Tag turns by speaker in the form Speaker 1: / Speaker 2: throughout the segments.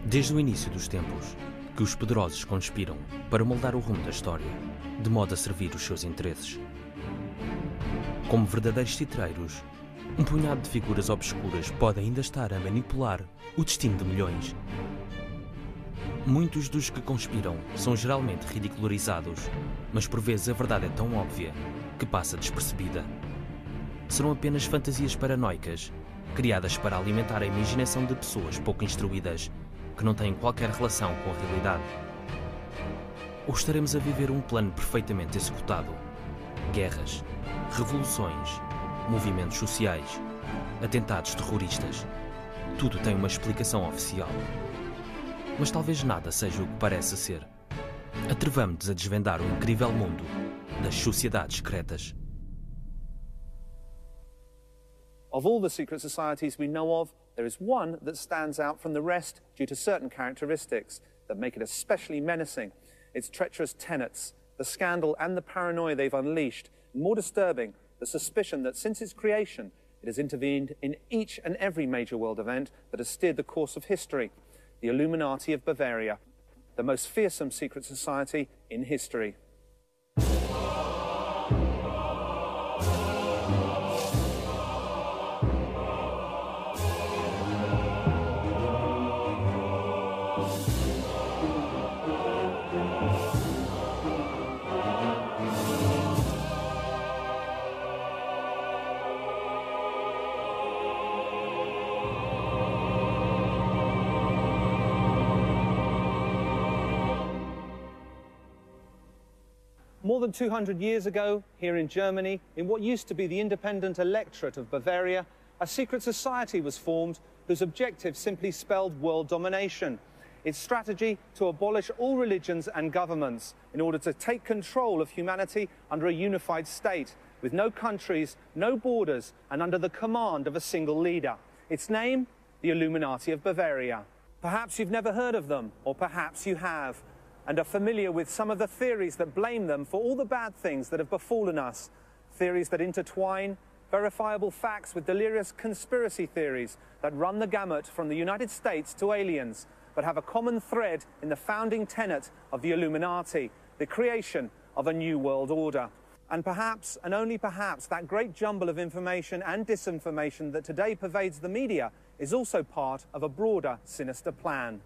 Speaker 1: Desde o início dos tempos, que os poderosos conspiram para moldar o rumo da história, de modo a servir os seus interesses. Como verdadeiros titreiros, um punhado de figuras obscuras pode ainda estar a manipular o destino de milhões. Muitos dos que conspiram são geralmente ridicularizados, mas por vezes a verdade é tão óbvia que passa despercebida. Serão apenas fantasias paranoicas, criadas para alimentar a imaginação de pessoas pouco instruídas, que não têm qualquer relação com a realidade. Ou estaremos a viver um plano perfeitamente executado? Guerras, revoluções, movimentos sociais, atentados terroristas. Tudo tem uma explicação oficial. Mas talvez nada seja o que parece ser. Atrevamo-nos a desvendar o incrível mundo das sociedades secretas.
Speaker 2: Of all the secret societies we know of, there is one that stands out from the rest due to certain characteristics that make it especially menacing. Its treacherous tenets, the scandal and the paranoia they've unleashed, and more disturbing, the suspicion that since its creation, it has intervened in each and every major world event that has steered the course of history. The Illuminati of Bavaria, the most fearsome secret society in history. More than 200 years ago, here in Germany, in what used to be the independent electorate of Bavaria, a secret society was formed whose objective simply spelled world domination. Its strategy to abolish all religions and governments in order to take control of humanity under a unified state, with no countries, no borders, and under the command of a single leader. Its name, the Illuminati of Bavaria. Perhaps you've never heard of them, or perhaps you have, and are familiar with some of the theories that blame them for all the bad things that have befallen us. Theories that intertwine verifiable facts with delirious conspiracy theories that run the gamut from the United States to aliens, but have a common thread in the founding tenet of the Illuminati, the creation of a new world order. And perhaps, and only perhaps, that great jumble of information and disinformation that today pervades the media is also part of a broader, sinister plan.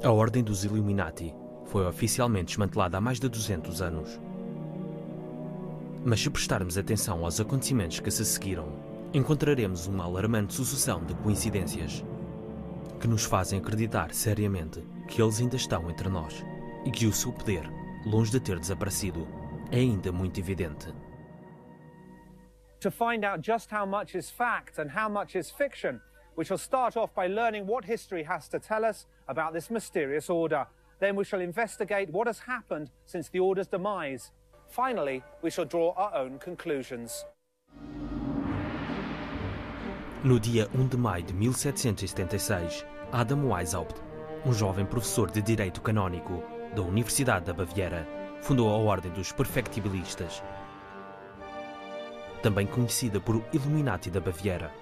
Speaker 1: A Ordem dos Illuminati foi oficialmente desmantelada há mais de 200 anos. Mas se prestarmos atenção aos acontecimentos que se seguiram, encontraremos uma alarmante sucessão de coincidências que nos fazem acreditar seriamente que eles ainda estão entre nós e que o seu poder, longe de ter desaparecido, é ainda muito evidente.
Speaker 2: To find out just how much is fact and how much is fiction, we shall start off by learning what history has to tell us about this mysterious order. Then we shall investigate what has happened since the order's demise. Finally, we shall draw our own conclusions.
Speaker 1: No dia 1 de maio de 1776, Adam Weishaupt, um jovem professor de Direito Canónico da Universidade da Baviera, fundou a Ordem dos Perfectibilistas, também conhecida por Illuminati da Baviera.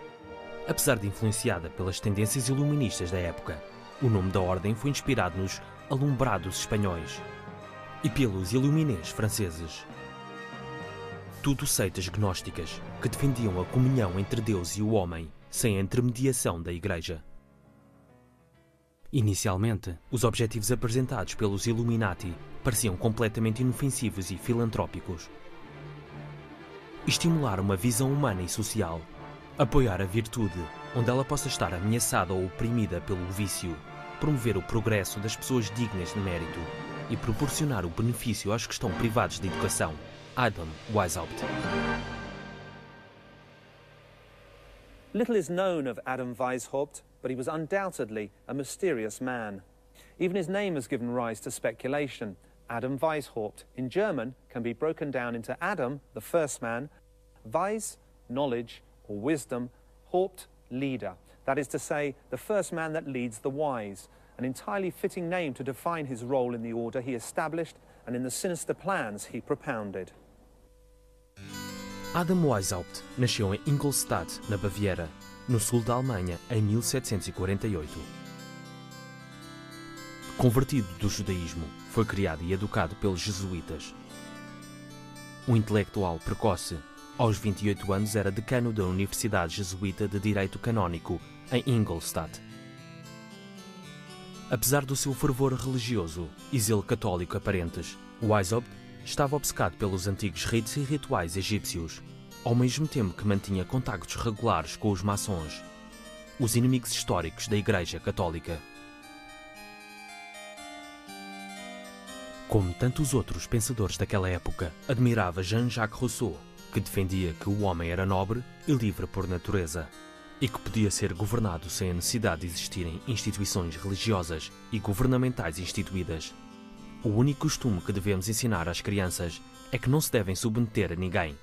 Speaker 1: Apesar de influenciada pelas tendências iluministas da época, o nome da ordem foi inspirado nos alumbrados espanhóis e pelos iluminés franceses. Tudo seitas gnósticas que defendiam a comunhão entre Deus e o homem sem a intermediação da Igreja. Inicialmente, os objetivos apresentados pelos Illuminati pareciam completamente inofensivos e filantrópicos. Estimular uma visão humana e social, apoiar a virtude onde ela possa estar ameaçada ou oprimida pelo vício, promover o progresso das pessoas dignas de mérito e proporcionar o benefício aos que estão privados de educação. Adam Weishaupt.
Speaker 2: Little is known of Adam Weishaupt, but he was undoubtedly a mysterious man. Even his name has given rise to speculation. Adam Weishaupt, in German, can be broken down into Adam, the first man, Weis, knowledge, or wisdom, Haupt, leader. That is to say, the first man that leads the wise, an entirely fitting name to define his role in the order he established and in the sinister plans he propounded.
Speaker 1: Adam Weishaupt nasceu em Ingolstadt, na Baviera, no sul da Alemanha, em 1748. Convertido do judaísmo, foi criado e educado pelos jesuítas. Um intelectual precoce, aos 28 anos era decano da Universidade Jesuíta de Direito Canónico, em Ingolstadt. Apesar do seu fervor religioso e zelo católico aparentes, Weishaupt estava obcecado pelos antigos ritos e rituais egípcios, ao mesmo tempo que mantinha contactos regulares com os maçons, os inimigos históricos da Igreja Católica. Como tantos outros pensadores daquela época, admirava Jean-Jacques Rousseau, que defendia que o homem era nobre e livre por natureza, e que podia ser governado sem a necessidade de existirem instituições religiosas e governamentais instituídas. O único costume que devemos ensinar às crianças é que não se devem submeter a ninguém.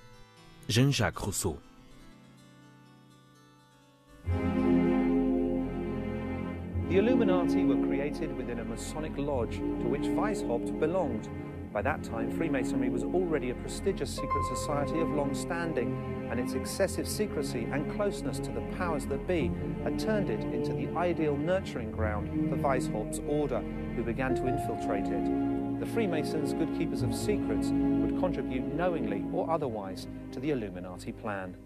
Speaker 1: Jean-Jacques Rousseau.
Speaker 2: The Illuminati were created within a Masonic lodge to which Weishaupt belonged. By that time, Freemasonry was already a prestigious secret society of long standing, and its excessive secrecy and closeness to the powers that be had turned it into the ideal nurturing ground for Weishaupt's order, who began to infiltrate it. The Freemasons, good keepers of secrets, would contribute knowingly or otherwise to the Illuminati plan.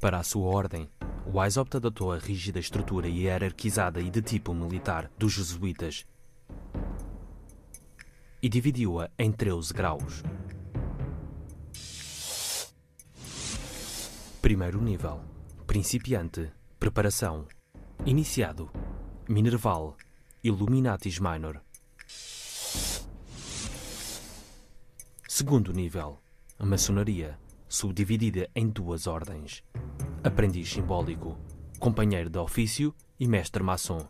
Speaker 1: Para a sua ordem, Weishaupt adotou a rígida estrutura hierarquizada e de tipo militar dos jesuítas e dividiu-a em 13 graus. Primeiro nível: Principiante, Preparação, Iniciado, Minerval, Illuminatis Minor. Segundo nível: Maçonaria, subdividida em 2 ordens: Aprendiz Simbólico, Companheiro de Ofício e Mestre Maçom.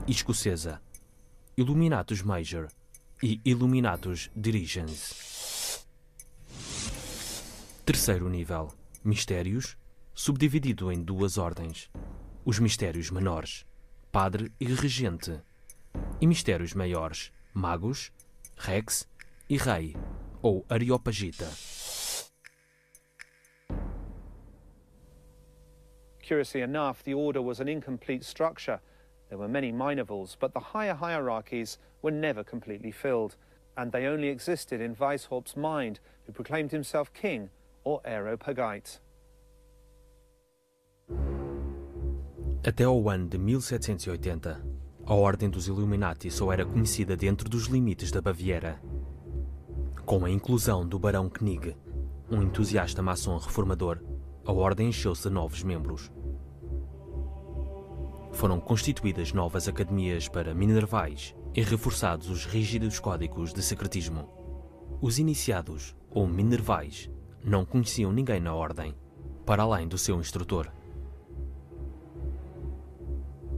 Speaker 1: Escocesa, Illuminatus Major e Illuminatus Dirigens. Terceiro nível: Mistérios, subdividido em 2 ordens: os Mistérios Menores, Padre e Regente, e Mistérios Maiores, Magos, Rex e Rei, ou Areopagita.
Speaker 2: Curiously enough, the order was an incomplete structure. There were many minivals, but the higher hierarchies were never completely filled, and they only existed in Weishaupt's mind, who proclaimed himself king or Areopagite.
Speaker 1: Até ao ano de 1780, a Ordem dos Illuminati só era conhecida dentro dos limites da Baviera. Com a inclusão do Barão Knig, um entusiasta maçom reformador, a Ordem encheu-se de novos membros. Foram constituídas novas academias para minervais e reforçados os rígidos códigos de secretismo. Os iniciados, ou minervais, não conheciam ninguém na Ordem, para além do seu instrutor.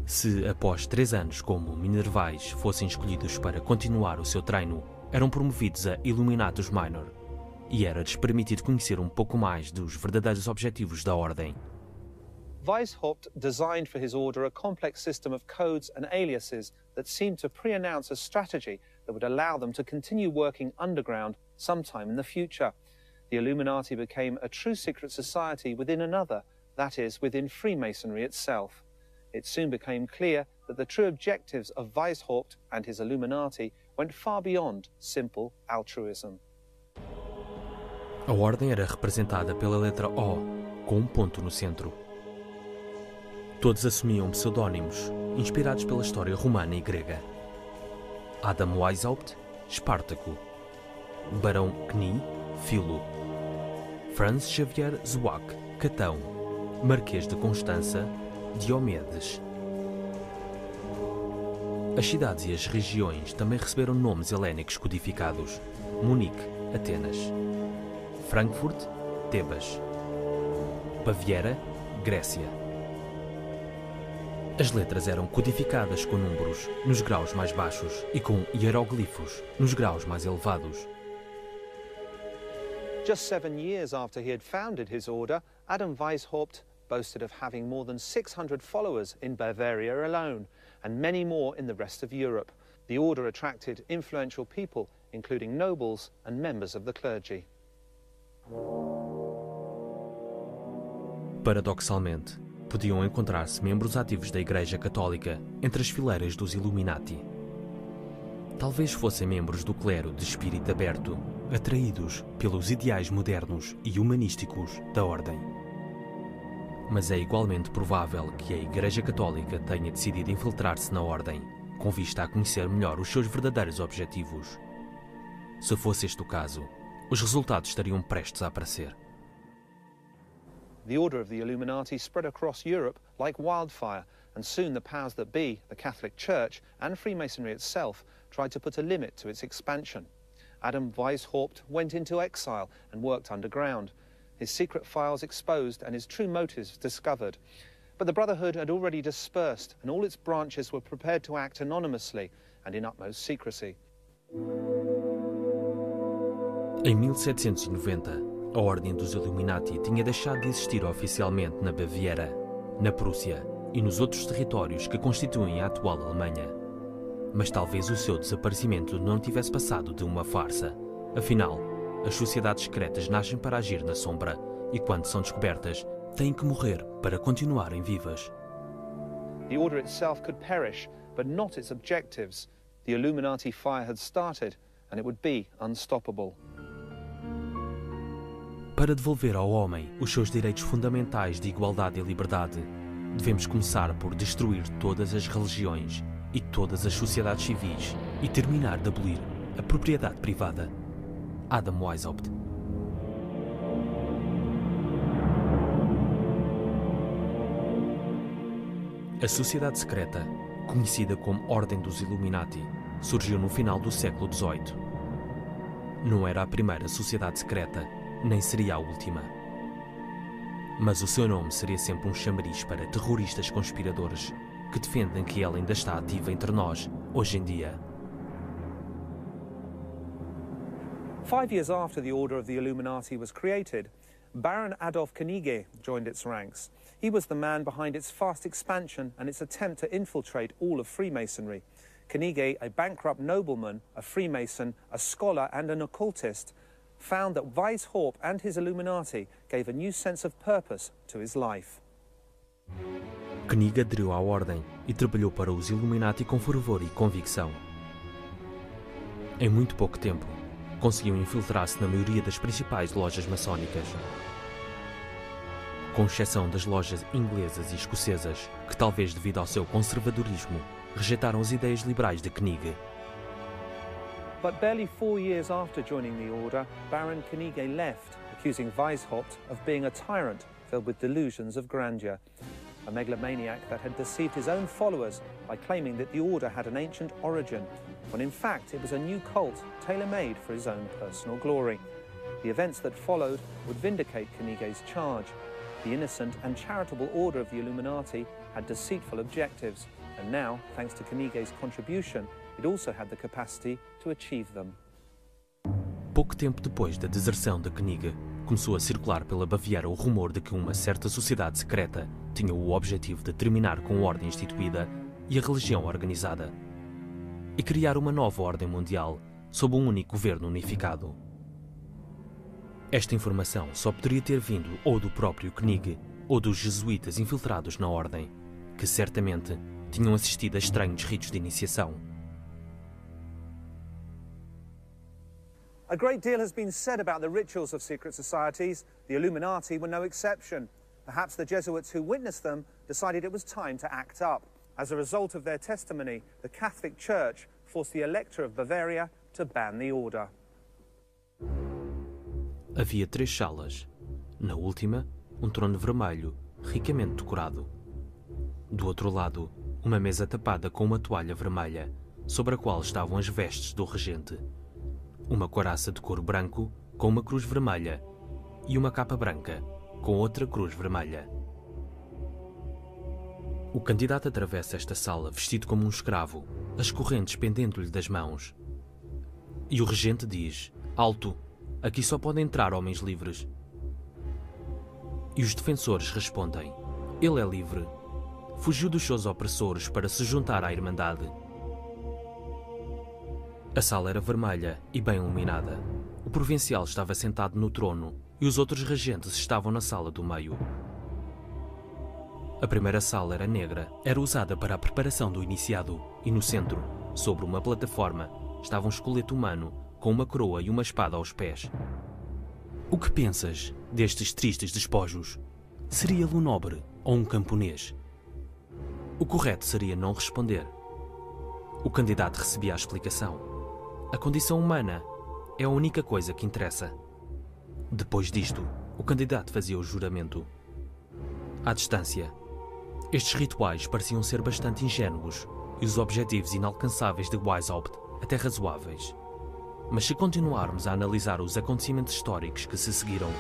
Speaker 1: Se, após 3 anos como minervais, fossem escolhidos para continuar o seu treino, eram promovidos a Illuminatus Minor, e era-lhes permitido conhecer um pouco mais dos verdadeiros objetivos da Ordem.
Speaker 2: Weishaupt designed for his order a complex system of codes and aliases that seemed to pre-announce a strategy that would allow them to continue working underground sometime in the future. The Illuminati became a true secret society within another, that is, within Freemasonry itself. It soon became clear that the true objectives of Weishaupt and his Illuminati went far beyond simple altruism.
Speaker 1: A Ordem era representada pela letra O, com um ponto no centro. Todos assumiam pseudónimos, inspirados pela história romana e grega. Adam Weishaupt, Espartaco. Barão Kni, Filo. Franz Xavier Zwack, Catão. Marquês de Constança, Diomedes. As cidades e as regiões também receberam nomes helénicos codificados: Munique, Atenas; Frankfurt, Tebas; Baviera, Grécia. As letras eram codificadas com números nos graus mais baixos e com hieroglifos nos graus mais elevados.
Speaker 2: Just 7 years after he had founded his order, Adam Weishaupt boasted of having more than 600 followers in Bavaria alone, and many more in the rest of Europe. The order attracted influential people, including nobles and members of the clergy.
Speaker 1: Paradoxalmente, podiam encontrar-se membros ativos da Igreja Católica entre as fileiras dos Illuminati. Talvez fossem membros do clero de espírito aberto, atraídos pelos ideais modernos e humanísticos da Ordem. Mas é igualmente provável que a Igreja Católica tenha decidido infiltrar-se na Ordem, com vista a conhecer melhor os seus verdadeiros objetivos. Se fosse este o caso, os resultados estariam prestes a aparecer.
Speaker 2: The order of the Illuminati spread across Europe like wildfire, and soon the powers that be, the Catholic Church and Freemasonry itself, tried to put a limit to its expansion. Adam Weishaupt went into exile and worked underground, his secret files exposed and his true motives discovered. But the Brotherhood had already dispersed, and all its branches were prepared to act anonymously and in utmost secrecy.
Speaker 1: Em 1790, a Ordem dos Illuminati tinha deixado de existir oficialmente na Baviera, na Prússia e nos outros territórios que constituem a atual Alemanha. Mas talvez o seu desaparecimento não tivesse passado de uma farsa. Afinal, as sociedades secretas nascem para agir na sombra e, quando são descobertas, têm que morrer para continuarem vivas.
Speaker 2: The order itself could perish, but not its objectives. The Illuminati fire had started, and it would be unstoppable.
Speaker 1: Para devolver ao homem os seus direitos fundamentais de igualdade e liberdade, devemos começar por destruir todas as religiões e todas as sociedades civis e terminar de abolir a propriedade privada. Adam Weishaupt. A sociedade secreta, conhecida como Ordem dos Illuminati, surgiu no final do século XVIII. Não era a primeira sociedade secreta, nem seria a última. Mas o seu nome seria sempre um chamariz para terroristas conspiradores que defendem que ela ainda está ativa entre nós, hoje em dia.
Speaker 2: 5 years after the Order of the Illuminati was created, Baron Adolf Knigge joined its ranks. He was the man behind its fast expansion and its attempt to infiltrate all of Freemasonry. Knigge, a bankrupt nobleman, a Freemason, a scholar and an occultist, found that Weishaupt and his Illuminati gave a new sense of purpose to his life.
Speaker 1: Knigge aderiu à Ordem e trabalhou para os Illuminati com fervor e convicção. Em muito pouco tempo, conseguiu infiltrar-se na maioria das principais lojas maçónicas. Com exceção das lojas inglesas e escocesas, que talvez devido ao seu conservadorismo, rejeitaram as ideias liberais de Knigge.
Speaker 2: But barely 4 years after joining the order, Baron Knigge left, accusing Weishaupt of being a tyrant filled with delusions of grandeur, a megalomaniac that had deceived his own followers by claiming that the order had an ancient origin, when in fact it was a new cult tailor-made for his own personal glory. The events that followed would vindicate Knigge's charge. The innocent and charitable order of the Illuminati had deceitful objectives, and now, thanks to Knigge's contribution, it also had the capacity to achieve them.
Speaker 1: Pouco tempo depois da deserção de Knigge, começou a circular pela Baviera o rumor de que uma certa sociedade secreta tinha o objetivo de terminar com a ordem instituída e a religião organizada e criar uma nova ordem mundial sob um único governo unificado. Esta informação só poderia ter vindo ou do próprio Knigge ou dos jesuítas infiltrados na ordem, que certamente tinham assistido a estranhos ritos de iniciação.
Speaker 2: A great deal has been said about the rituals of secret societies. The Illuminati were no exception. Perhaps the Jesuits who witnessed them decided it was time to act up. As a result of their testimony, the Catholic Church forced the Elector of Bavaria to ban the order.
Speaker 1: Havia 3 salas. Na última, um trono vermelho, ricamente decorado. Do outro lado, uma mesa tapada com uma toalha vermelha, sobre a qual estavam as vestes do regente. Uma couraça de couro branco com uma cruz vermelha e uma capa branca com outra cruz vermelha. O candidato atravessa esta sala vestido como um escravo, as correntes pendendo-lhe das mãos. E o regente diz: "Alto, aqui só podem entrar homens livres." E os defensores respondem: "Ele é livre. Fugiu dos seus opressores para se juntar à Irmandade." A sala era vermelha e bem iluminada. O provincial estava sentado no trono e os outros regentes estavam na sala do meio. A primeira sala era negra, era usada para a preparação do iniciado, e no centro, sobre uma plataforma, estava um esqueleto humano com uma coroa e uma espada aos pés. O que pensas destes tristes despojos? Seria ele um nobre ou um camponês? O correto seria não responder. O candidato recebia a explicação. A condição humana é a única coisa que interessa. Depois disto, o candidato fazia o juramento. À distância, estes rituais pareciam ser bastante ingênuos e os objetivos inalcançáveis de Weishaupt até razoáveis. Mas se continuarmos a analisar os acontecimentos históricos que se seguiram,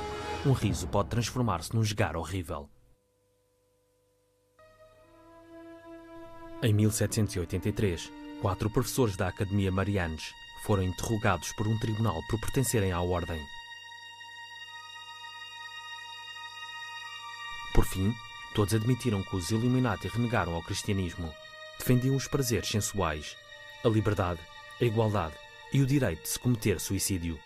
Speaker 1: um riso pode transformar-se num jogar horrível. Em 1783, 4 professores da Academia Marianes foram interrogados por um tribunal por pertencerem à Ordem. Por fim, todos admitiram que os Illuminati renegaram ao cristianismo. Defendiam os prazeres sensuais, a liberdade, a igualdade e o direito de se cometer suicídio.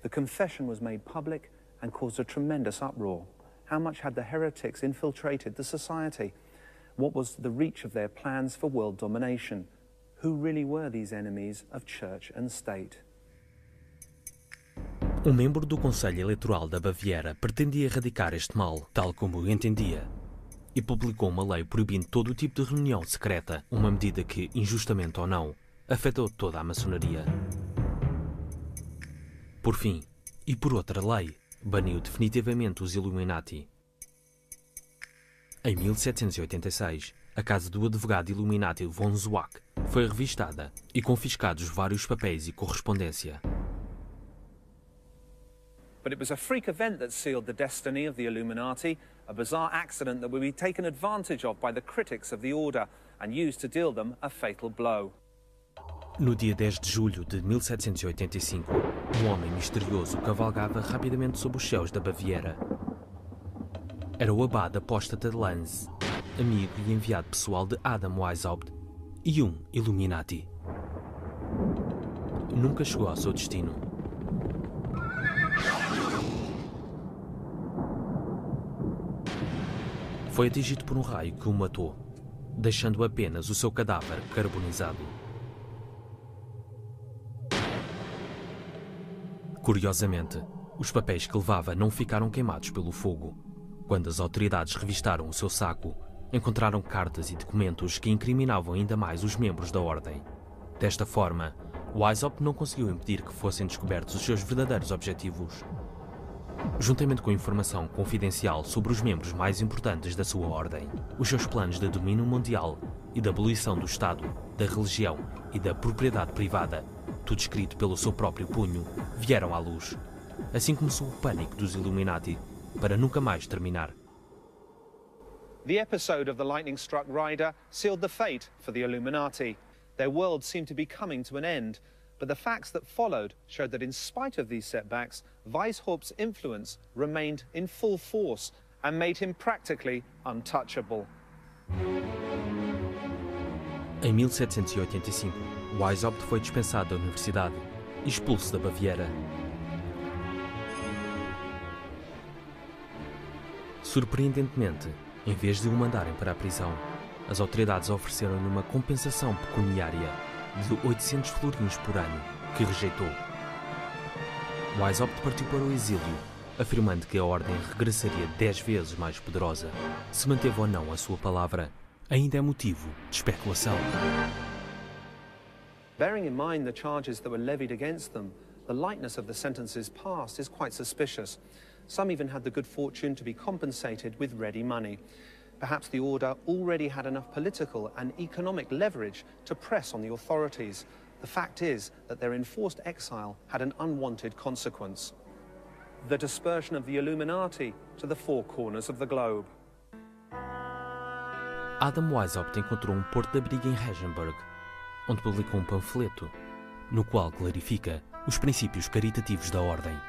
Speaker 2: The confession was made public and caused a tremendous uproar. How much had the heretics infiltrated the society? What was the reach of their plans for world domination? Who really were these enemies of church and state?
Speaker 1: Um membro do Conselho Eleitoral da Baviera pretendia erradicar este mal, tal como o entendia, e publicou uma lei proibindo todo o tipo de reunião secreta, uma medida que, injustamente ou não, afetou toda a maçonaria. Por fim, e por outra lei, baniu definitivamente os Illuminati. Em 1786, a casa do advogado Illuminati von Zwack foi revistada e confiscados vários papéis e correspondência.
Speaker 2: But it was a freak event that sealed the destiny of the Illuminati, a bizarre accident that would be taken advantage of by the critics of the order and used to deal them a fatal blow.
Speaker 1: No dia 10 de julho de 1785, um homem misterioso cavalgava rapidamente sob os céus da Baviera. Era o abade apóstata de Lanz, amigo e enviado pessoal de Adam Weishaupt e um Illuminati. Nunca chegou ao seu destino. Foi atingido por um raio que o matou, deixando apenas o seu cadáver carbonizado. Curiosamente, os papéis que levava não ficaram queimados pelo fogo. Quando as autoridades revistaram o seu saco, encontraram cartas e documentos que incriminavam ainda mais os membros da Ordem. Desta forma, Weishaupt não conseguiu impedir que fossem descobertos os seus verdadeiros objetivos. Juntamente com informação confidencial sobre os membros mais importantes da sua Ordem, os seus planos de domínio mundial e da abolição do Estado, da religião e da propriedade privada, tudo escrito pelo seu próprio punho, vieram à luz. Assim começou o pânico dos Illuminati, para nunca mais terminar.
Speaker 2: The episode of the lightning-struck rider sealed the fate for the Illuminati. Their world seemed to be coming to an end, but the facts that followed showed that in spite of these setbacks, Weishaupt's influence remained in full force and made him practically untouchable.
Speaker 1: Em 1785, Weishaupt foi dispensado da universidade e expulso da Baviera. Surpreendentemente, em vez de o mandarem para a prisão, as autoridades ofereceram-lhe uma compensação pecuniária de 800 florins por ano, que rejeitou. Weishaupt partiu para o exílio, afirmando que a Ordem regressaria 10 vezes mais poderosa. Se manteve ou não a sua palavra, ainda é motivo de especulação.
Speaker 2: Bearing in mind the charges that were levied against them, the lightness of the sentences passed is quite suspicious. Some even had the good fortune to be compensated with ready money. Perhaps the order already had enough political and economic leverage to press on the authorities. The fact is that their enforced exile had an unwanted consequence: the dispersion of the Illuminati to the four corners of the globe.
Speaker 1: Adam Weishaupt encontrou um porto de abrigo em Regenburg, onde publicou um panfleto, no qual clarifica os princípios caritativos da Ordem.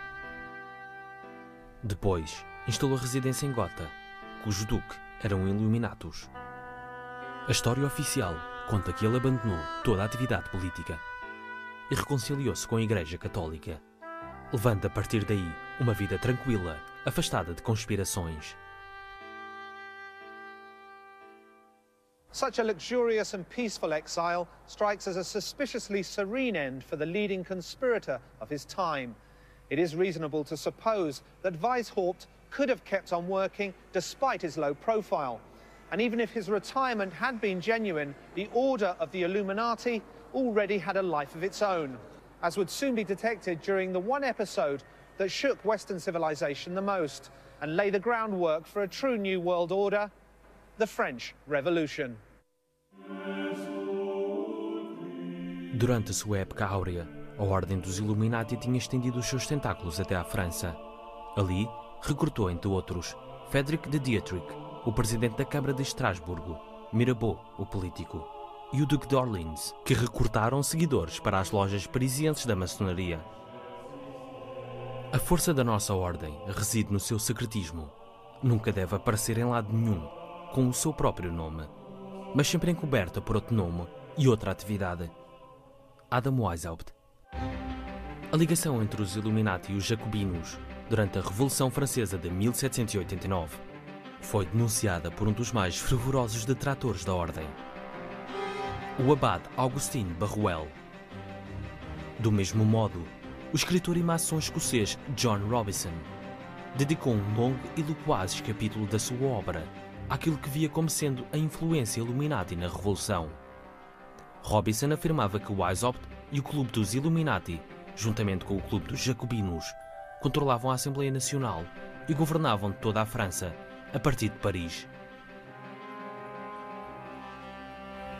Speaker 1: Depois, instalou residência em Gotha, cujo duque era um Illuminatus. A história oficial conta que ele abandonou toda a atividade política e reconciliou-se com a Igreja Católica, levando a partir daí uma vida tranquila, afastada de conspirações.
Speaker 2: Such a luxurious and peaceful exile strikes as a suspiciously serene end for the leading conspirator of his time. It is reasonable to suppose that Weishaupt could have kept on working despite his low profile. And even if his retirement had been genuine, the order of the Illuminati already had a life of its own, as would soon be detected during the one episode that shook Western civilization the most and lay the groundwork for a true new world order, the French Revolution.
Speaker 1: Durante a sua época áurea, a Ordem dos Illuminati tinha estendido os seus tentáculos até à França. Ali, recrutou, entre outros, Frédéric de Dietrich, o presidente da Câmara de Estrasburgo, Mirabeau, o político, e o Duque de Orleans, que recrutaram seguidores para as lojas parisienses da maçonaria. A força da nossa Ordem reside no seu secretismo. Nunca deve aparecer em lado nenhum, com o seu próprio nome, mas sempre encoberta por outro nome e outra atividade. Adam Weishaupt. A ligação entre os Illuminati e os Jacobinos durante a Revolução Francesa de 1789 foi denunciada por um dos mais fervorosos detratores da Ordem, o abade Augustin Barruel. Do mesmo modo, o escritor e maçom escocês John Robison dedicou um longo e loquaz capítulo da sua obra àquilo que via como sendo a influência Illuminati na Revolução. Robison afirmava que Weishaupt e o Clube dos Illuminati, juntamente com o Clube dos Jacobinos, controlavam a Assembleia Nacional e governavam toda a França, a partir de Paris.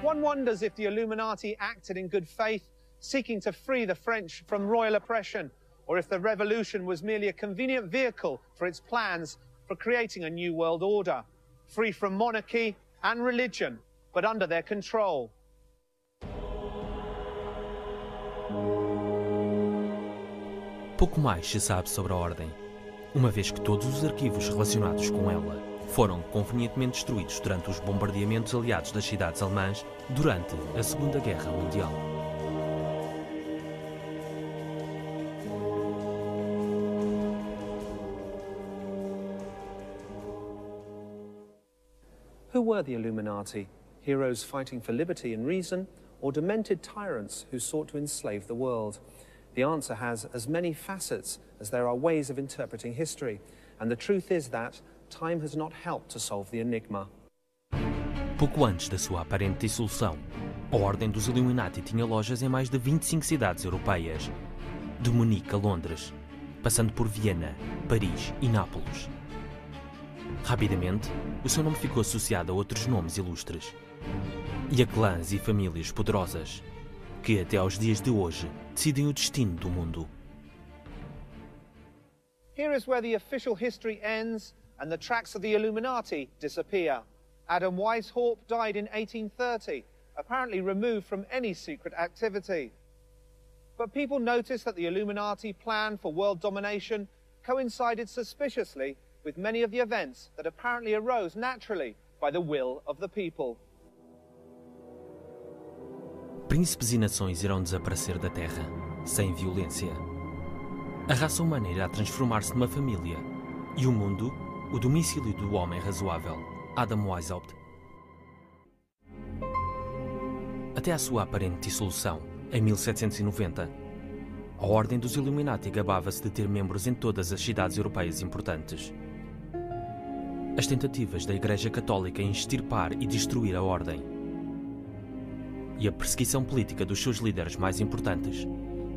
Speaker 2: One wonders if the Illuminati acted in good faith, seeking to free the French from royal oppression, or if the revolution was merely a convenient vehicle for its plans for creating a new world order, free from monarchy and religion, but under their control.
Speaker 1: Pouco mais se sabe sobre a Ordem, uma vez que todos os arquivos relacionados com ela foram convenientemente destruídos durante os bombardeamentos aliados das cidades alemãs durante a Segunda Guerra Mundial.
Speaker 2: Who were the Illuminati? Heroes fighting for liberty and reason, or demented tyrants who sought to enslave the world? The answer has as many facets as there are ways of interpreting history, and the truth is that time has not helped to solve the enigma.
Speaker 1: Pouco antes da sua aparente dissolução, a Ordem dos Illuminati tinha lojas em mais de 25 cidades europeias, de Munique a Londres, passando por Viena, Paris e Nápoles. Rapidamente, o seu nome ficou associado a outros nomes ilustres e a clãs e famílias poderosas que, até aos dias de hoje, decidem o destino do mundo.
Speaker 2: Here is where the official history ends and the tracks of the Illuminati disappear. Adam Weishaupt died in 1830, apparently removed from any secret activity. But people noticed that the Illuminati plan for world domination coincided suspiciously with many of the events that apparently arose naturally by the will of the people.
Speaker 1: Príncipes e nações irão desaparecer da Terra, sem violência. A raça humana irá transformar-se numa família, e o mundo, o domicílio do homem razoável, Adam Weishaupt. Até à sua aparente dissolução, em 1790, a Ordem dos Illuminati gabava-se de ter membros em todas as cidades europeias importantes. As tentativas da Igreja Católica em extirpar e destruir a Ordem e a perseguição política dos seus líderes mais importantes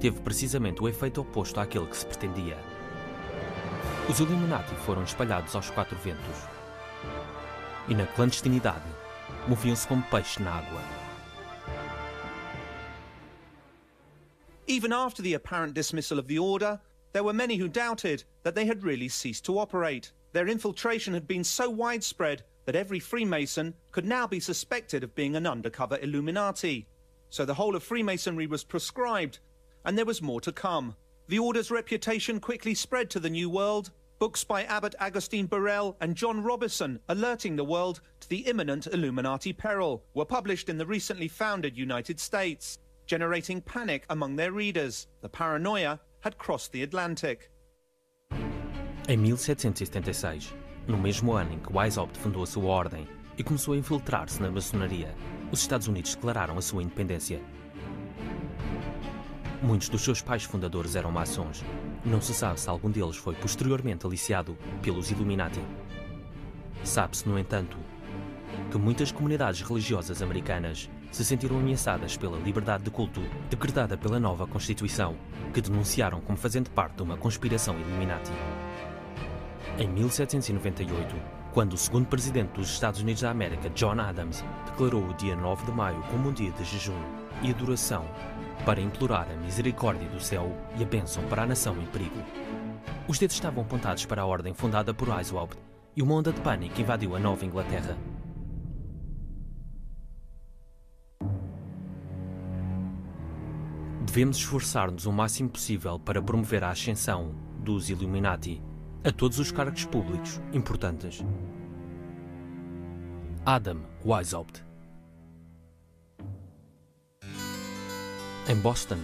Speaker 1: teve precisamente o efeito oposto àquele que se pretendia. Os Illuminati foram espalhados aos quatro ventos e, na clandestinidade, moviam-se como peixe na água.
Speaker 2: Even after the apparent dismissal of the order, there were many who doubted that they had really ceased to operate. Their infiltration had been so widespread that every Freemason could now be suspected of being an undercover Illuminati. So the whole of Freemasonry was proscribed, and there was more to come. The order's reputation quickly spread to the New World. Books by Abbot Augustin Barruel and John Robison alerting the world to the imminent Illuminati peril were published in the recently founded United States, generating panic among their readers. The paranoia had crossed the Atlantic.
Speaker 1: Em 1776, no mesmo ano em que Weishaupt fundou a sua ordem, e começou a infiltrar-se na maçonaria. Os Estados Unidos declararam a sua independência. Muitos dos seus pais fundadores eram maçons. Não se sabe se algum deles foi posteriormente aliciado pelos Illuminati. Sabe-se, no entanto, que muitas comunidades religiosas americanas se sentiram ameaçadas pela liberdade de culto decretada pela nova Constituição, que denunciaram como fazendo parte de uma conspiração Illuminati. Em 1798, quando o segundo presidente dos Estados Unidos da América, John Adams, declarou o dia 9 de maio como um dia de jejum e adoração para implorar a misericórdia do céu e a bênção para a nação em perigo. Os dedos estavam apontados para a ordem fundada por Oswald e uma onda de pânico invadiu a Nova Inglaterra. Devemos esforçar-nos o máximo possível para promover a ascensão dos Illuminati a todos os cargos públicos importantes. Adam Weishaupt. Em Boston,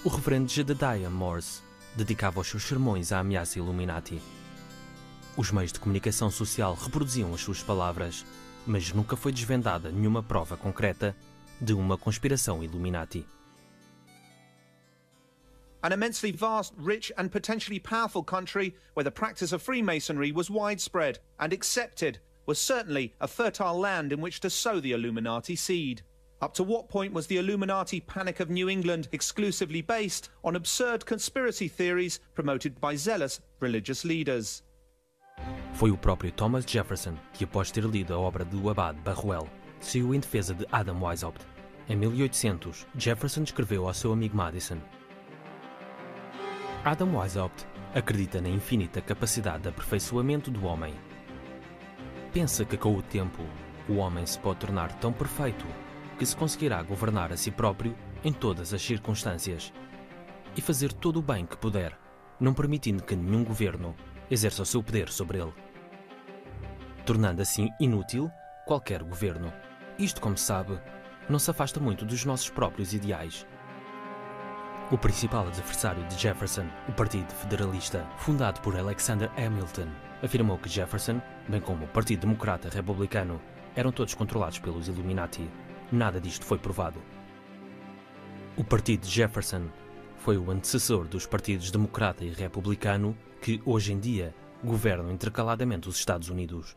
Speaker 1: o reverendo Jedediah Morse dedicava os seus sermões à ameaça Illuminati. Os meios de comunicação social reproduziam as suas palavras, mas nunca foi desvendada nenhuma prova concreta de uma conspiração Illuminati.
Speaker 2: An immensely vast, rich and potentially powerful country where the practice of Freemasonry was widespread and accepted was certainly a fertile land in which to sow the Illuminati seed. Up to what point was the Illuminati Panic of New England exclusively based on absurd conspiracy theories promoted by zealous religious leaders?
Speaker 1: Foi o próprio Thomas Jefferson que, após ter lido a obra do abade Barruel, saiu em defesa de Adam Weishaupt. Em 1800, Jefferson escreveu ao seu amigo Madison: Adam Weishaupt acredita na infinita capacidade de aperfeiçoamento do homem. Pensa que com o tempo o homem se pode tornar tão perfeito que se conseguirá governar a si próprio em todas as circunstâncias e fazer todo o bem que puder, não permitindo que nenhum governo exerça o seu poder sobre ele, tornando assim inútil qualquer governo. Isto, como se sabe, não se afasta muito dos nossos próprios ideais. O principal adversário de Jefferson, o Partido Federalista, fundado por Alexander Hamilton, afirmou que Jefferson, bem como o Partido Democrata Republicano, eram todos controlados pelos Illuminati. Nada disto foi provado. O Partido de Jefferson foi o antecessor dos partidos Democrata e Republicano que, hoje em dia, governam intercaladamente os Estados Unidos.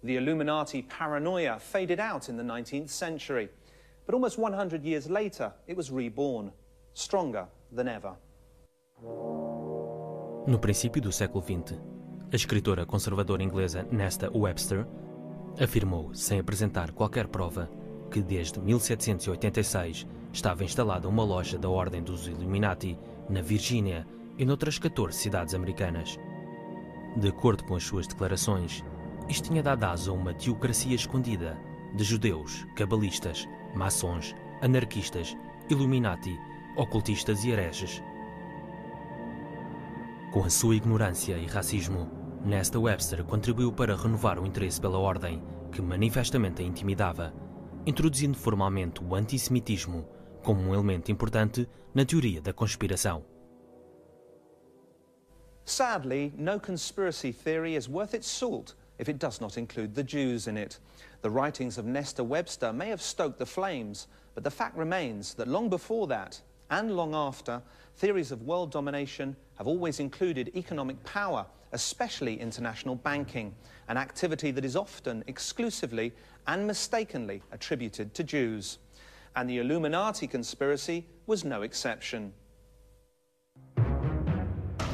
Speaker 2: The Illuminati paranoia faded out in the 19th century. But almost 100 years later, it was reborn, stronger than ever.
Speaker 1: No princípio do século XX, a escritora conservadora inglesa Nesta Webster afirmou, sem apresentar qualquer prova, que desde 1786 estava instalada uma loja da Ordem dos Illuminati na Virgínia e noutras 14 cidades americanas. De acordo com as suas declarações, isto tinha dado aso a uma teocracia escondida de judeus, cabalistas, maçons, anarquistas, Illuminati, ocultistas e hereges. Com a sua ignorância e racismo, Nesta Webster contribuiu para renovar o interesse pela ordem, que manifestamente a intimidava, introduzindo formalmente o antissemitismo como um elemento importante na teoria da conspiração.
Speaker 2: Sadly, no conspiracy theory is worth its salt if it does not include the Jews in it. The writings of Nesta Webster may have stoked the flames, but the fact remains that long before that, and long after, theories of world domination have always included economic power, especially international banking, an activity that is often exclusively and mistakenly attributed to Jews. And the Illuminati conspiracy was no exception.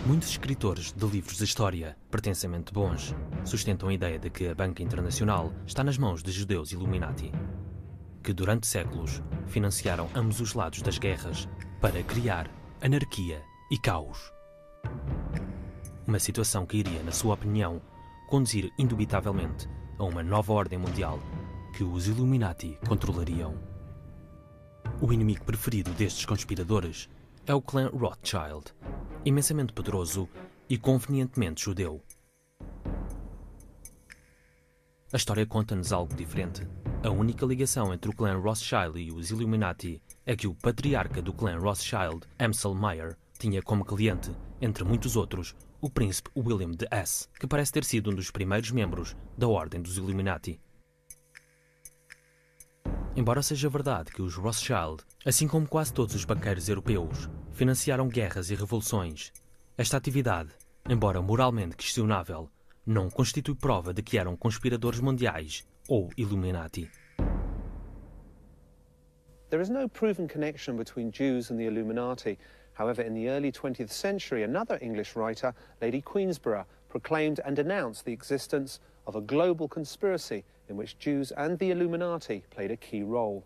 Speaker 1: Muitos escritores de livros de história, pretensamente bons, sustentam a ideia de que a banca internacional está nas mãos de judeus Illuminati, que durante séculos financiaram ambos os lados das guerras para criar anarquia e caos. Uma situação que iria, na sua opinião, conduzir indubitavelmente a uma nova ordem mundial que os Illuminati controlariam. O inimigo preferido destes conspiradores é o clã Rothschild, imensamente poderoso e convenientemente judeu. A história conta-nos algo diferente. A única ligação entre o clã Rothschild e os Illuminati é que o patriarca do clã Rothschild, Amsel Meyer, tinha como cliente, entre muitos outros, o príncipe William de Hesse, que parece ter sido um dos primeiros membros da Ordem dos Illuminati. Embora seja verdade que os Rothschild, assim como quase todos os banqueiros europeus, financiaram guerras e revoluções, esta atividade, embora moralmente questionável, não constitui prova de que eram conspiradores mundiais ou Illuminati.
Speaker 2: There is no proven connection between Jews and the Illuminati. However, in the early 20th century, another English writer, Lady Queensborough, proclaimed and denounced the existence of a global conspiracy in which Jews and the Illuminati played a key role.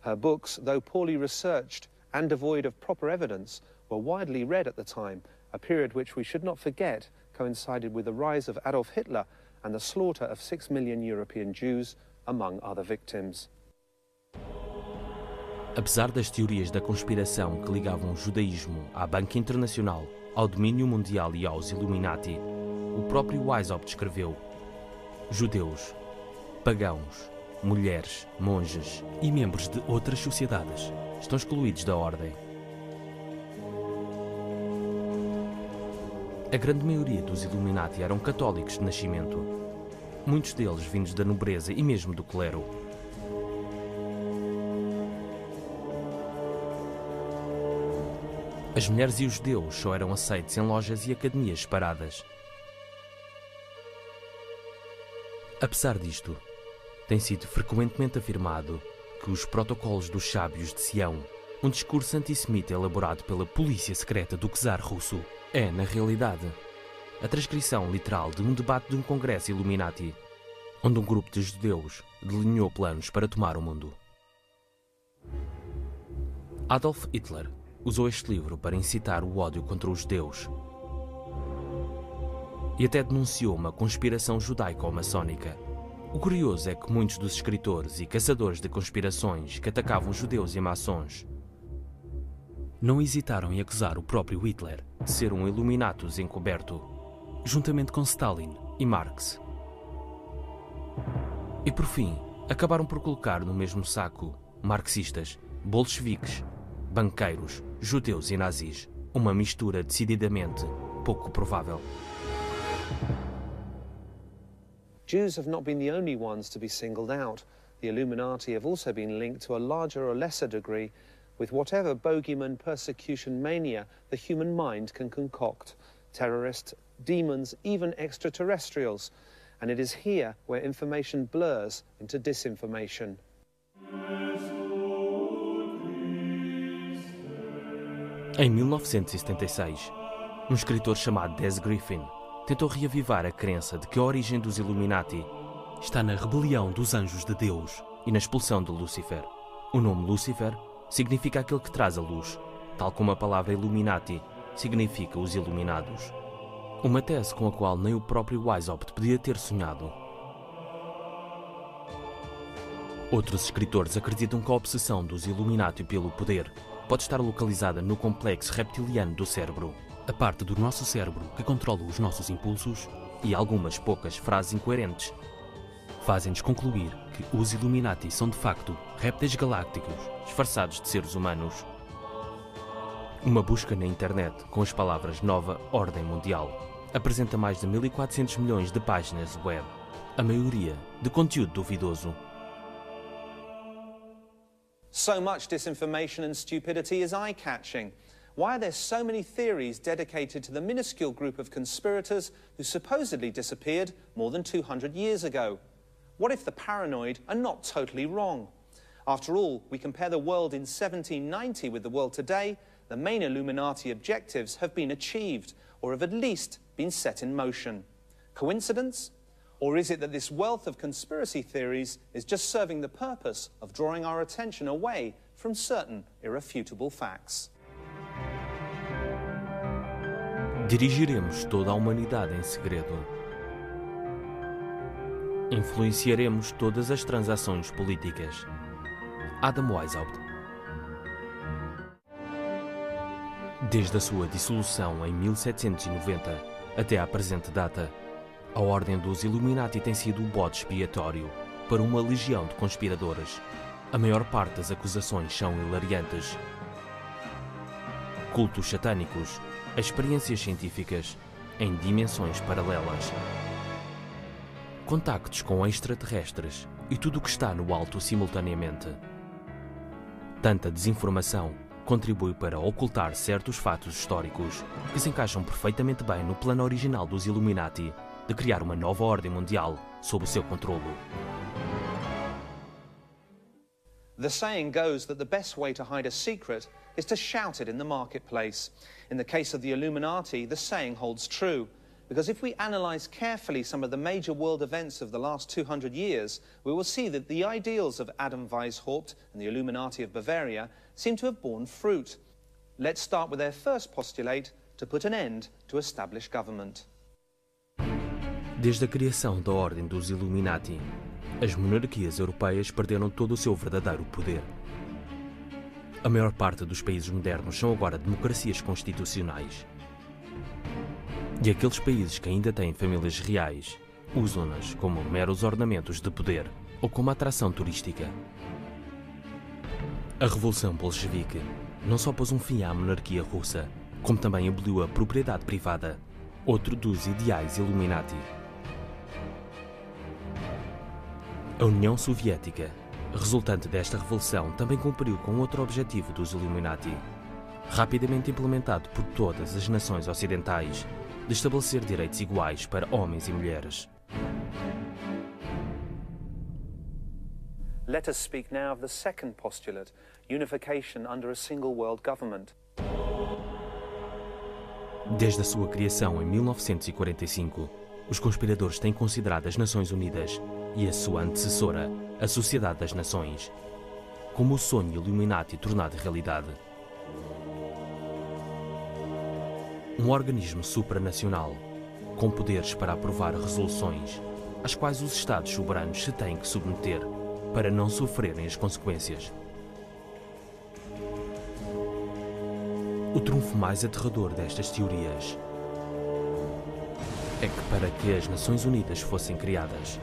Speaker 2: Her books, though poorly researched and devoid of proper evidence, were widely read at the time, a period which we should not forget coincided with the rise of Adolf Hitler and the slaughter of 6 million European Jews, among other victims.
Speaker 1: Apesar das teorias da conspiração que ligavam o judaísmo à Banca Internacional, ao domínio mundial e aos Illuminati, o próprio Weishaupt escreveu: judeus, pagãos, mulheres, monges e membros de outras sociedades estão excluídos da ordem. A grande maioria dos Illuminati eram católicos de nascimento, muitos deles vindos da nobreza e mesmo do clero. As mulheres e os judeus só eram aceitos em lojas e academias separadas. Apesar disto, tem sido frequentemente afirmado que os protocolos dos sábios de Sião, um discurso antissemita elaborado pela polícia secreta do czar russo, é, na realidade, a transcrição literal de um debate de um congresso Illuminati, onde um grupo de judeus delineou planos para tomar o mundo. Adolf Hitler usou este livro para incitar o ódio contra os judeus e até denunciou uma conspiração judaico-maçónica. O curioso é que muitos dos escritores e caçadores de conspirações que atacavam judeus e maçons não hesitaram em acusar o próprio Hitler de ser um Illuminatus encoberto, juntamente com Stalin e Marx. E por fim, acabaram por colocar no mesmo saco marxistas, bolcheviques, banqueiros, judeus e nazis, uma mistura decididamente pouco provável.
Speaker 2: Jews have not been the only ones to be singled out. The Illuminati have also been linked to a larger or lesser degree with whatever bogeyman persecution mania the human mind can concoct. Terrorists, demons, even extraterrestrials. And it is here where information blurs into disinformation.
Speaker 1: Em 1976, um escritor chamado Des Griffin tentou reavivar a crença de que a origem dos Illuminati está na rebelião dos anjos de Deus e na expulsão de Lúcifer. O nome Lúcifer significa aquele que traz a luz, tal como a palavra Illuminati significa os iluminados. Uma tese com a qual nem o próprio Weishaupt podia ter sonhado. Outros escritores acreditam que a obsessão dos Illuminati pelo poder pode estar localizada no complexo reptiliano do cérebro, a parte do nosso cérebro que controla os nossos impulsos, e algumas poucas frases incoerentes fazem-nos concluir que os Illuminati são de facto répteis galácticos disfarçados de seres humanos. Uma busca na internet com as palavras Nova Ordem Mundial apresenta mais de 1.400 milhões de páginas web, a maioria de conteúdo duvidoso.
Speaker 2: So much disinformation and stupidity is eye-catching. Why are there so many theories dedicated to the minuscule group of conspirators who supposedly disappeared more than 200 years ago? What if the paranoid are not totally wrong? After all, we compare the world in 1790 with the world today, the main Illuminati objectives have been achieved, or have at least been set in motion. Coincidence? Or is it that this wealth of conspiracy theories is just serving the purpose of drawing our attention away from certain irrefutable facts?
Speaker 1: Dirigiremos toda a humanidade em segredo. Influenciaremos todas as transações políticas. Adam Weishaupt. Desde a sua dissolução em 1790 até à presente data, a Ordem dos Illuminati tem sido o bode expiatório para uma legião de conspiradores. A maior parte das acusações são hilariantes. cultos satânicos, experiências científicas em dimensões paralelas, contactos com extraterrestres e tudo o que está no alto simultaneamente. Tanta desinformação contribui para ocultar certos fatos históricos que se encaixam perfeitamente bem no plano original dos Illuminati de criar uma nova ordem mundial sob o seu controlo.
Speaker 2: The saying goes that the best way to hide a secret is to shout it in the marketplace. In the case of the Illuminati, the saying holds true. Because if we analyse carefully some of the major world events of the last 200 years, we will see that the ideals of Adam Weishaupt and the Illuminati of Bavaria seem to have borne fruit. Let's start with their first postulate to put an end to established government.
Speaker 1: Desde a criação da Ordem dos Illuminati, as monarquias europeias perderam todo o seu verdadeiro poder. A maior parte dos países modernos são agora democracias constitucionais. E aqueles países que ainda têm famílias reais usam-nas como meros ornamentos de poder ou como atração turística. A Revolução Bolchevique não só pôs um fim à monarquia russa, como também aboliu a propriedade privada, outro dos ideais Illuminati. A União Soviética, resultante desta revolução, também cumpriu com outro objetivo dos Illuminati, rapidamente implementado por todas as nações ocidentais, de estabelecer direitos iguais para homens e mulheres.
Speaker 2: Let us speak now of the second postulate, unification under a single world government.
Speaker 1: Desde a sua criação em 1945, os conspiradores têm considerado as Nações Unidas e a sua antecessora, a Sociedade das Nações, como o sonho Illuminati tornado realidade. Um organismo supranacional, com poderes para aprovar resoluções, às quais os Estados soberanos se têm que submeter para não sofrerem as consequências. O trunfo mais aterrador destas teorias é que, para que as Nações Unidas fossem criadas,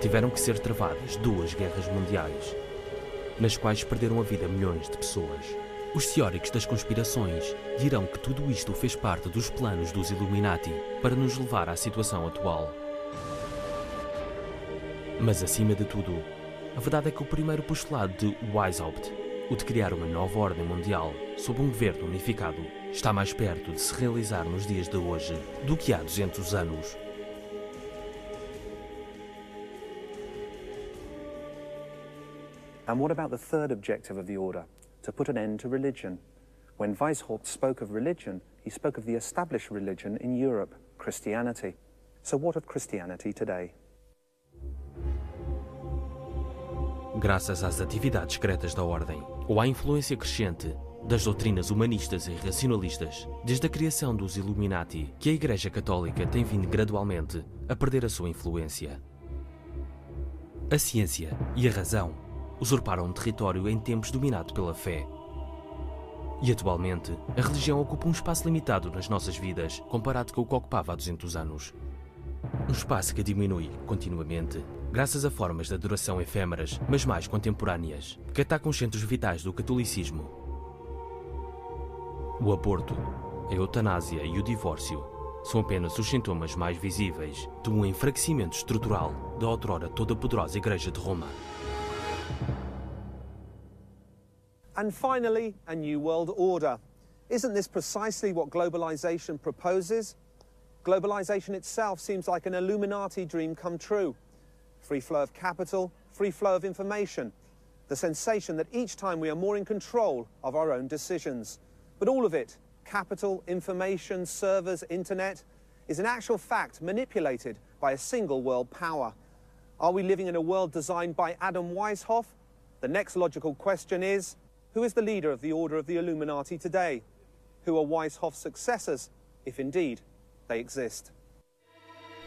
Speaker 1: tiveram que ser travadas 2 guerras mundiais, nas quais perderam a vida milhões de pessoas. Os teóricos das conspirações dirão que tudo isto fez parte dos planos dos Illuminati para nos levar à situação atual. Mas, acima de tudo, a verdade é que o primeiro postulado de Weishaupt, o de criar uma nova ordem mundial sob um governo unificado, está mais perto de se realizar nos dias de hoje do que há 200 anos.
Speaker 2: And what about the third objective of the order? To put an end to religion. When Weishaupt spoke of religion, he spoke of the established religion in Europe, Christianity. So what of Christianity today?
Speaker 1: Graças às atividades secretas da Ordem, ou à influência crescente das doutrinas humanistas e racionalistas, desde a criação dos Illuminati, que a Igreja Católica tem vindo gradualmente a perder a sua influência. A ciência e a razão usurparam um território em tempos dominado pela fé. E atualmente, a religião ocupa um espaço limitado nas nossas vidas comparado com o que ocupava há 200 anos. Um espaço que diminui continuamente, graças a formas de adoração efêmeras, mas mais contemporâneas, que atacam os centros vitais do catolicismo. O aborto, a eutanásia e o divórcio são apenas os sintomas mais visíveis de um enfraquecimento estrutural da outrora toda-poderosa Igreja de Roma.
Speaker 2: And finally, a new world order. Isn't this precisely what globalization proposes? Globalization itself seems like an Illuminati dream come true. Free flow of capital, free flow of information. The sensation that each time we are more in control of our own decisions. But all of it, capital, information, servers, internet, is in actual fact manipulated by a single world power. Are we living in a world designed by Adam Weishaupt? The next logical question is, who is the leader of the Order of the Illuminati today? Who are Weishaupt's successors, if indeed they exist?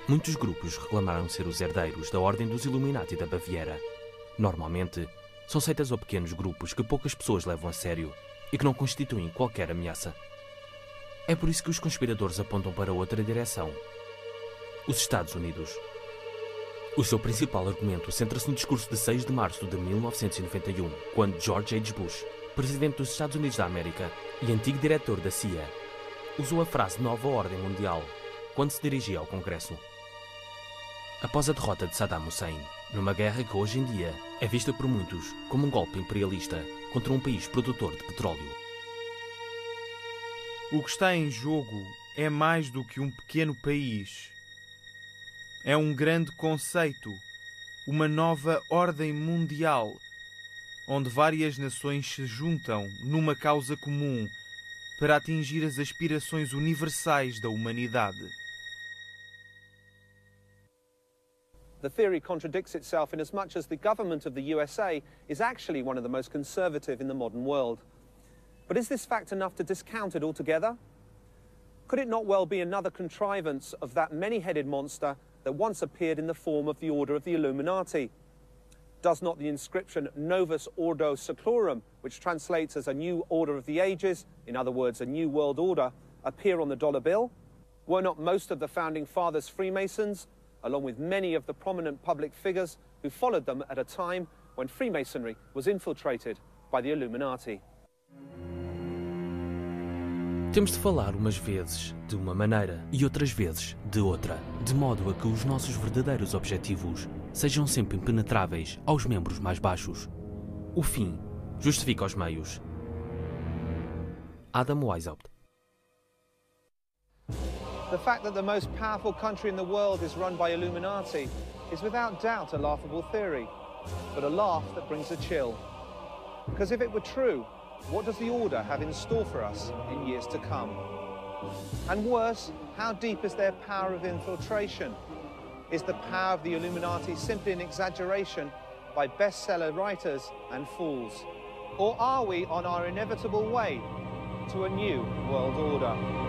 Speaker 1: Muitos grupos reclamaram ser os herdeiros da Ordem dos Illuminati da Baviera. Normalmente, são seitas ou pequenos grupos que poucas pessoas levam a sério e que não constituem qualquer ameaça. É por isso que os conspiradores apontam para outra direção: os Estados Unidos. O seu principal argumento centra-se no discurso de 6 de março de 1991, quando George H. Bush presidente dos Estados Unidos da América e antigo diretor da CIA, usou a frase Nova Ordem Mundial quando se dirigia ao Congresso. Após a derrota de Saddam Hussein, numa guerra que hoje em dia é vista por muitos como um golpe imperialista contra um país produtor de petróleo.
Speaker 3: O que está em jogo é mais do que um pequeno país. É um grande conceito, uma nova ordem mundial, onde várias nações se juntam numa causa comum para atingir as aspirações universais da humanidade.
Speaker 2: The theory contradicts itself in as much as the government of the USA is actually one of the most conservative in the modern world. But is this fact enough to discount it altogether? Could it not well be another contrivance of that many-headed monster that once appeared in the form of the Order of the Illuminati? Does not the inscription Novus Ordo Seclorum, which translates as a new order of the ages, in other words, a new world order, appear on the dollar bill? Were not most of the founding fathers Freemasons, along with many of the prominent public figures who followed them at a time when Freemasonry was infiltrated by the Illuminati?
Speaker 1: Temos de falar umas vezes de uma maneira e outras vezes de outra, de modo a que os nossos verdadeiros objetivos sejam sempre impenetráveis aos membros mais baixos. O fim justifica os meios. Adam Weishaupt.
Speaker 2: The fact that the most powerful country in the world is run by Illuminati is without doubt a laughable theory, but a laugh that brings a chill. Because if it were true, what does the Order have in store for us in years to come? And worse, how deep is their power of infiltration? Is the power of the Illuminati simply an exaggeration by bestseller writers and fools? Or are we on our inevitable way to a new world order?